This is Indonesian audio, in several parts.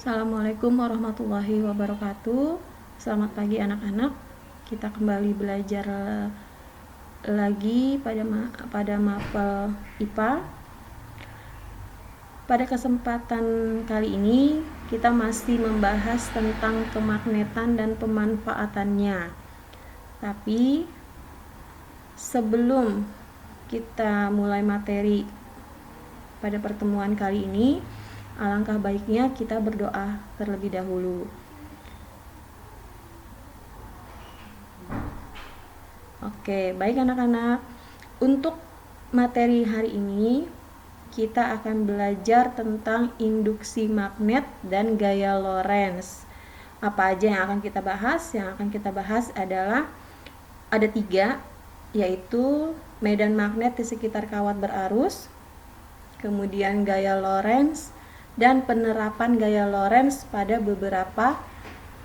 Assalamualaikum warahmatullahi wabarakatuh. Selamat pagi anak-anak. Kita kembali belajar lagi pada mapel IPA. Pada kesempatan kali ini kita masih membahas tentang kemagnetan dan pemanfaatannya. Tapi sebelum kita mulai materi pada pertemuan kali ini, alangkah baiknya kita berdoa terlebih dahulu. Oke, baik anak-anak. Untuk materi hari ini kita akan belajar tentang induksi magnet dan gaya Lorentz. Apa aja yang akan kita bahas? Yang akan kita bahas adalah ada 3, yaitu medan magnet di sekitar kawat berarus, kemudian gaya Lorentz, dan penerapan gaya Lorentz pada beberapa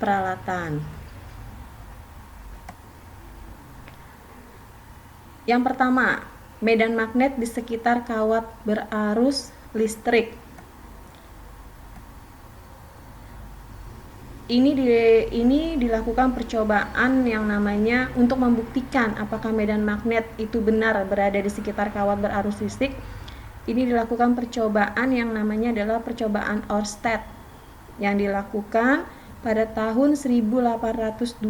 peralatan. Yang pertama, medan magnet di sekitar kawat berarus listrik. Ini dilakukan percobaan yang namanya untuk membuktikan apakah medan magnet itu benar berada di sekitar kawat berarus listrik. Ini dilakukan percobaan yang namanya adalah percobaan Oersted yang dilakukan pada tahun 1820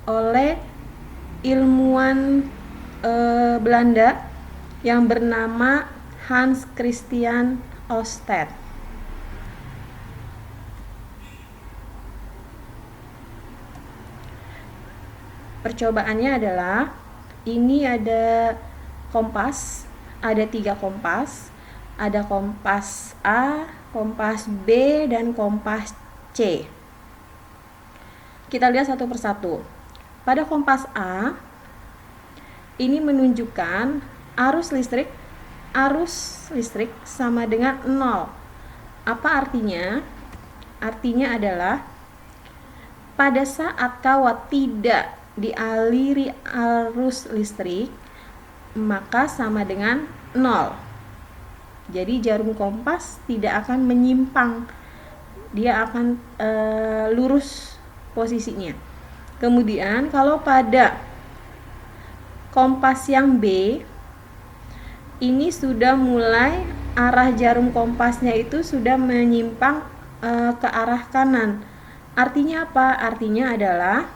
oleh ilmuwan Belanda yang bernama Hans Christian Oersted. Percobaannya adalah ini ada kompas. Ada 3 kompas, ada kompas A, kompas B, dan kompas C. Kita lihat satu persatu. Pada kompas A, ini menunjukkan arus listrik sama dengan 0. Apa artinya? Artinya adalah pada saat kawat tidak dialiri arus listrik, maka sama dengan 0. Jadi jarum kompas tidak akan menyimpang, dia akan lurus posisinya. Kemudian kalau pada kompas yang B, ini sudah mulai arah jarum kompasnya itu sudah menyimpang ke arah kanan. Artinya apa? Artinya adalah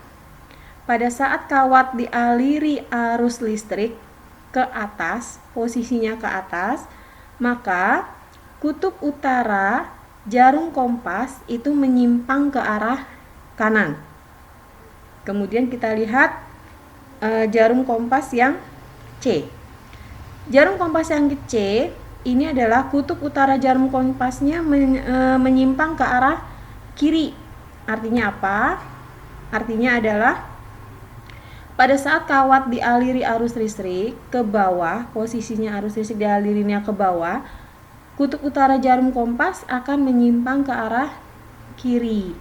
pada saat kawat dialiri arus listrik ke atas, posisinya ke atas, maka kutub utara jarum kompas itu menyimpang ke arah kanan. Kemudian kita lihat jarum kompas yang C. Jarum kompas yang C ini adalah kutub utara jarum kompasnya menyimpang ke arah kiri. Artinya apa? Artinya adalah pada saat kawat dialiri arus listrik ke bawah, posisinya arus listrik dialirinya ke bawah, kutub utara jarum kompas akan menyimpang ke arah kiri.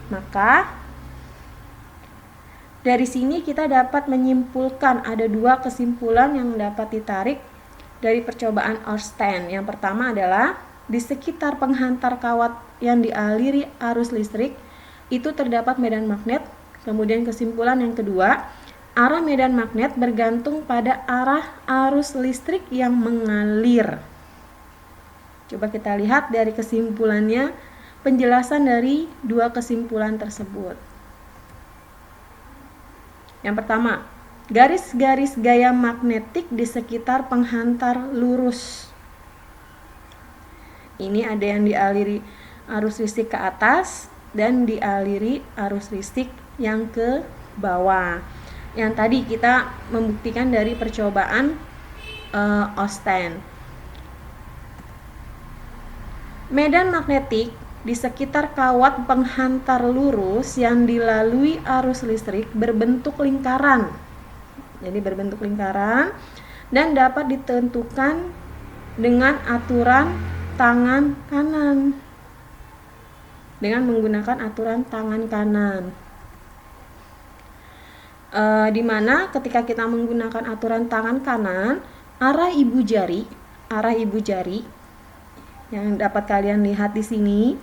Maka dari sini kita dapat menyimpulkan ada 2 kesimpulan yang dapat ditarik dari percobaan Oersted. Yang pertama adalah di sekitar penghantar kawat yang dialiri arus listrik itu terdapat medan magnet. Kemudian kesimpulan yang kedua, arah medan magnet bergantung pada arah arus listrik yang mengalir. Coba kita lihat dari kesimpulannya, penjelasan dari 2 kesimpulan tersebut. Yang pertama, garis-garis gaya magnetik di sekitar penghantar lurus. Ini ada yang dialiri arus listrik ke atas dan dialiri arus listrik yang ke bawah. Yang tadi kita membuktikan dari percobaan Oersted. Medan magnetik di sekitar kawat penghantar lurus yang dilalui arus listrik berbentuk lingkaran. Jadi berbentuk lingkaran dan dapat ditentukan dengan aturan tangan kanan. Dengan menggunakan aturan tangan kanan. Di mana ketika kita menggunakan aturan tangan kanan, arah ibu jari Yang dapat kalian lihat di sini,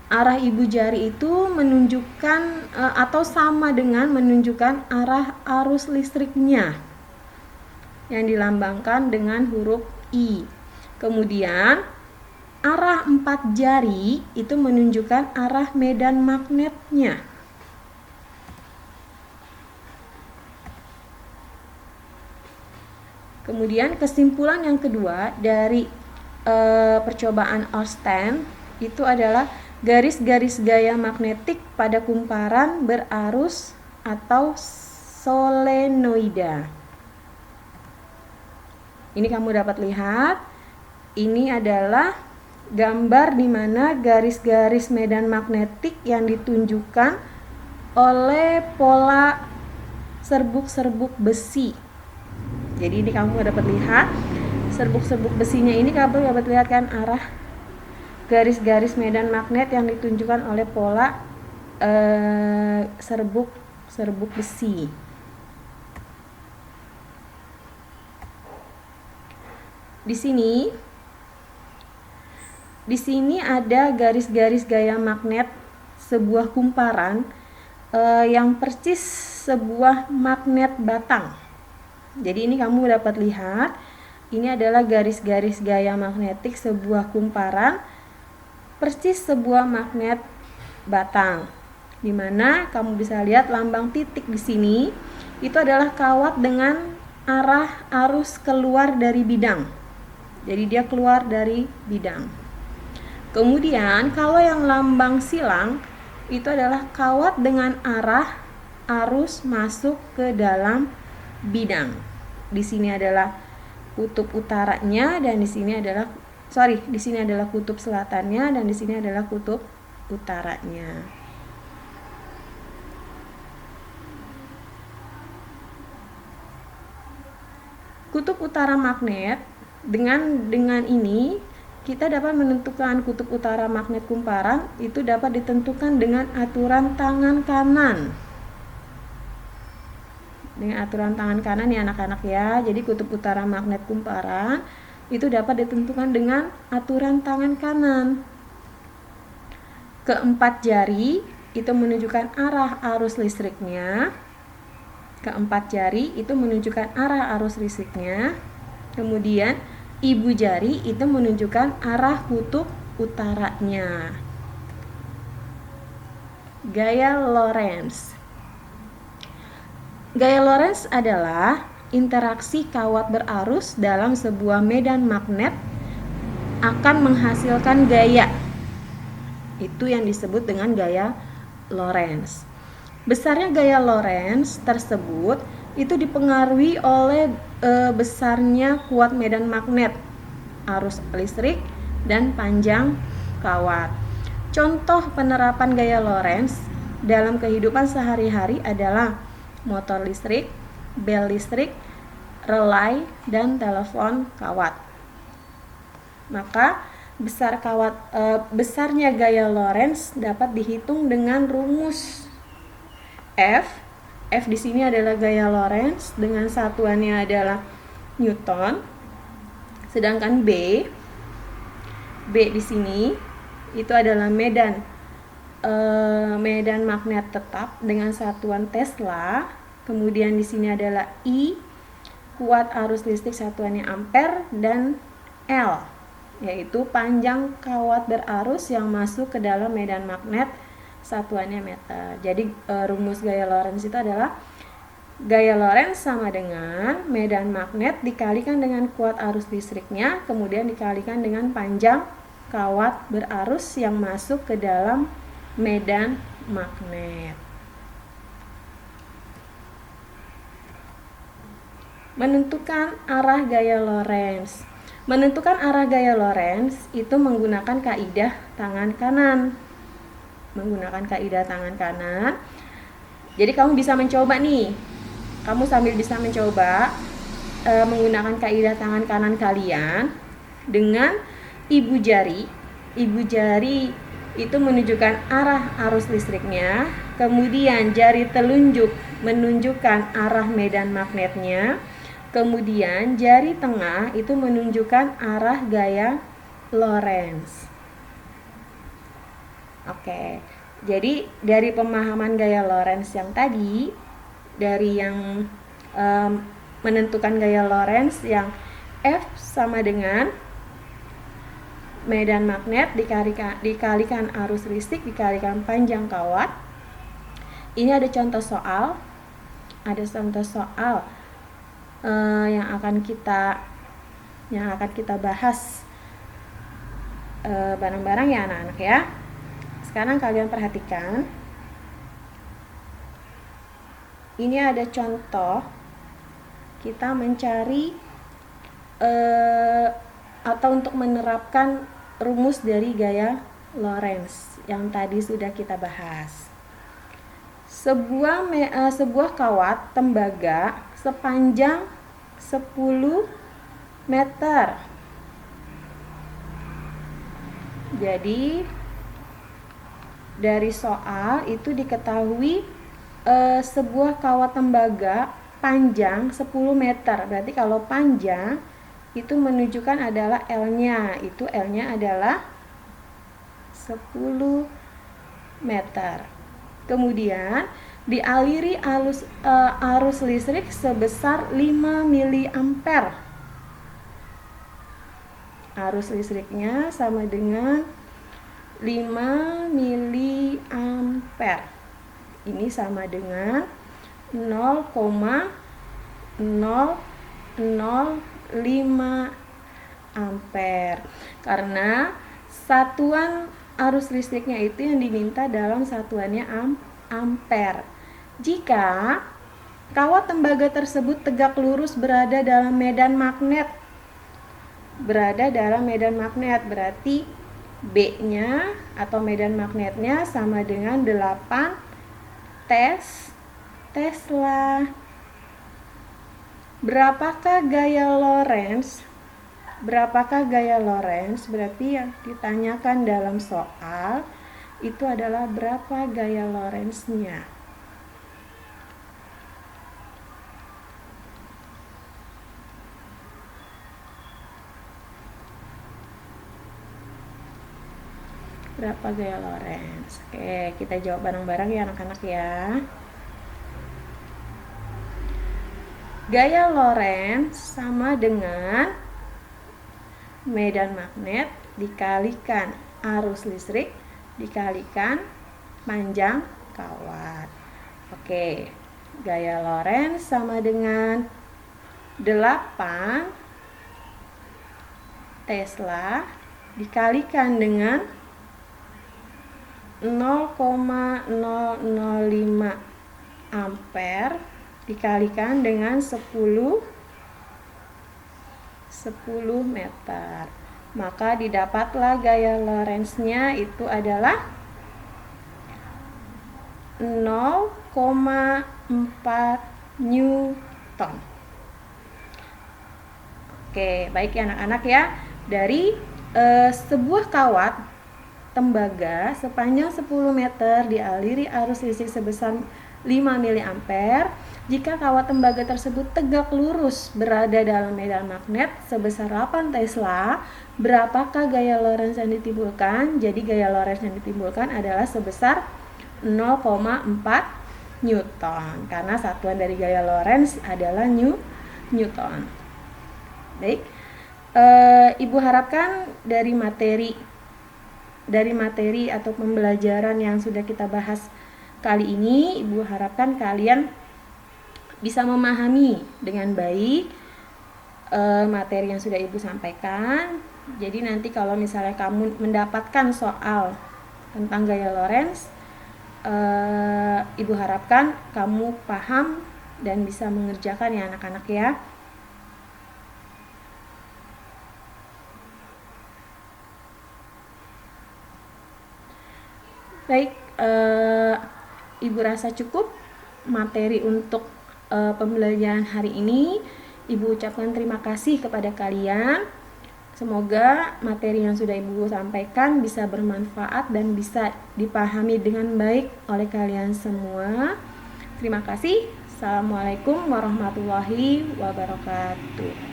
arah ibu jari itu menunjukkan atau sama dengan menunjukkan arah arus listriknya yang dilambangkan dengan huruf I. Kemudian arah 4 jari itu menunjukkan arah medan magnetnya. Kemudian kesimpulan yang kedua dari percobaan Orsten itu adalah garis-garis gaya magnetik pada kumparan berarus atau solenoida. Ini kamu dapat lihat, ini adalah gambar di mana garis-garis medan magnetik yang ditunjukkan oleh pola serbuk-serbuk besi. Jadi ini kamu dapat lihat serbuk-serbuk besinya, ini kamu dapat lihat kan arah garis-garis medan magnet yang ditunjukkan oleh pola serbuk besi. Di sini ada garis-garis gaya magnet sebuah kumparan yang persis sebuah magnet batang. Jadi ini kamu dapat lihat, ini adalah garis-garis gaya magnetik sebuah kumparan persis sebuah magnet batang. Di mana kamu bisa lihat lambang titik di sini itu adalah kawat dengan arah arus keluar dari bidang. Jadi dia keluar dari bidang. Kemudian kalau yang lambang silang itu adalah kawat dengan arah arus masuk ke dalam bidang. Di sini adalah kutub utaranya dan di sini adalah kutub selatannya dan di sini adalah kutub utaranya. Kutub utara magnet dengan ini kita dapat menentukan kutub utara magnet kumparan itu dapat ditentukan dengan aturan tangan kanan. Dengan aturan tangan kanan ya anak-anak ya. Jadi kutub utara magnet kumparan itu dapat ditentukan dengan aturan tangan kanan. Keempat jari itu menunjukkan arah arus listriknya. Keempat jari itu menunjukkan arah arus listriknya. Kemudian ibu jari itu menunjukkan arah kutub utaranya. Gaya Lorentz. Gaya Lorentz adalah interaksi kawat berarus dalam sebuah medan magnet akan menghasilkan gaya. Itu yang disebut dengan gaya Lorentz. Besarnya gaya Lorentz tersebut itu dipengaruhi oleh besarnya kuat medan magnet, arus listrik, dan panjang kawat. Contoh penerapan gaya Lorentz dalam kehidupan sehari-hari adalah motor listrik, bel listrik, relay, dan telepon kawat. Maka besarnya gaya Lorentz dapat dihitung dengan rumus F. F di sini adalah gaya Lorentz dengan satuannya adalah Newton. Sedangkan B di sini itu adalah medan magnet tetap dengan satuan Tesla. Kemudian di sini adalah I, kuat arus listrik satuannya ampere, dan L yaitu panjang kawat berarus yang masuk ke dalam medan magnet satuannya meter. Jadi rumus gaya Lorentz itu adalah gaya Lorentz sama dengan medan magnet dikalikan dengan kuat arus listriknya, kemudian dikalikan dengan panjang kawat berarus yang masuk ke dalam medan magnet. Menentukan arah gaya Lorentz. Menentukan arah gaya Lorentz itu menggunakan kaidah tangan kanan. Jadi kamu bisa mencoba nih. Kamu sambil bisa mencoba menggunakan kaidah tangan kanan kalian dengan ibu jari. Ibu jari itu menunjukkan arah arus listriknya, kemudian jari telunjuk menunjukkan arah medan magnetnya, kemudian jari tengah itu menunjukkan arah gaya Lorentz. Oke, jadi dari pemahaman gaya Lorentz yang tadi, dari yang menentukan gaya Lorentz yang F sama dengan medan magnet dikalikan arus listrik dikalikan panjang kawat. Ini ada contoh soal, yang akan kita bahas bareng-bareng ya anak-anak ya. Sekarang kalian perhatikan, ini ada contoh kita mencari atau untuk menerapkan rumus dari gaya Lorentz yang tadi sudah kita bahas. Sebuah kawat tembaga sepanjang 10 meter. Jadi dari soal itu diketahui sebuah kawat tembaga panjang 10 meter. Berarti kalau panjang itu menunjukkan adalah L-nya. Itu L-nya adalah 10 meter. Kemudian dialiri arus listrik sebesar 5 mA. Arus listriknya sama dengan 5 mA. Ini sama dengan 0,005 ampere. Karena satuan arus listriknya itu yang diminta dalam satuannya ampere. Jika kawat tembaga tersebut tegak lurus berada dalam medan magnet, berarti B-nya atau medan magnetnya sama dengan 8 Tesla. Berapakah gaya Lorentz? Berarti yang ditanyakan dalam soal itu adalah berapa gaya Lorentz-nya. Berapa gaya Lorentz? Oke, kita jawab bareng-bareng ya anak-anak ya. Gaya Lorentz sama dengan medan magnet dikalikan arus listrik dikalikan panjang kawat. Oke, gaya Lorentz sama dengan 8 Tesla dikalikan dengan 0,005 ampere dikalikan dengan 10 meter. Maka didapatlah gaya Lorentz-nya itu adalah 0,4 Newton. Oke, baik ya anak-anak ya. Dari sebuah kawat tembaga sepanjang 10 meter dialiri arus listrik sebesar 5 mA. Jika kawat tembaga tersebut tegak lurus berada dalam medan magnet sebesar 8 Tesla, berapakah gaya Lorentz yang ditimbulkan? Jadi gaya Lorentz yang ditimbulkan adalah sebesar 0,4 Newton. Karena satuan dari gaya Lorentz adalah Newton. Baik, Ibu harapkan dari materi atau pembelajaran yang sudah kita bahas kali ini, Ibu harapkan kalian bisa memahami dengan baik materi yang sudah Ibu sampaikan. Jadi nanti kalau misalnya kamu mendapatkan soal tentang gaya Lorentz, Ibu harapkan kamu paham dan bisa mengerjakan ya anak-anak ya. Baik, Ibu rasa cukup materi untuk pembelajaran hari ini. Ibu ucapkan terima kasih kepada kalian. Semoga materi yang sudah Ibu sampaikan bisa bermanfaat dan bisa dipahami dengan baik oleh kalian semua. Terima kasih. Assalamualaikum warahmatullahi wabarakatuh.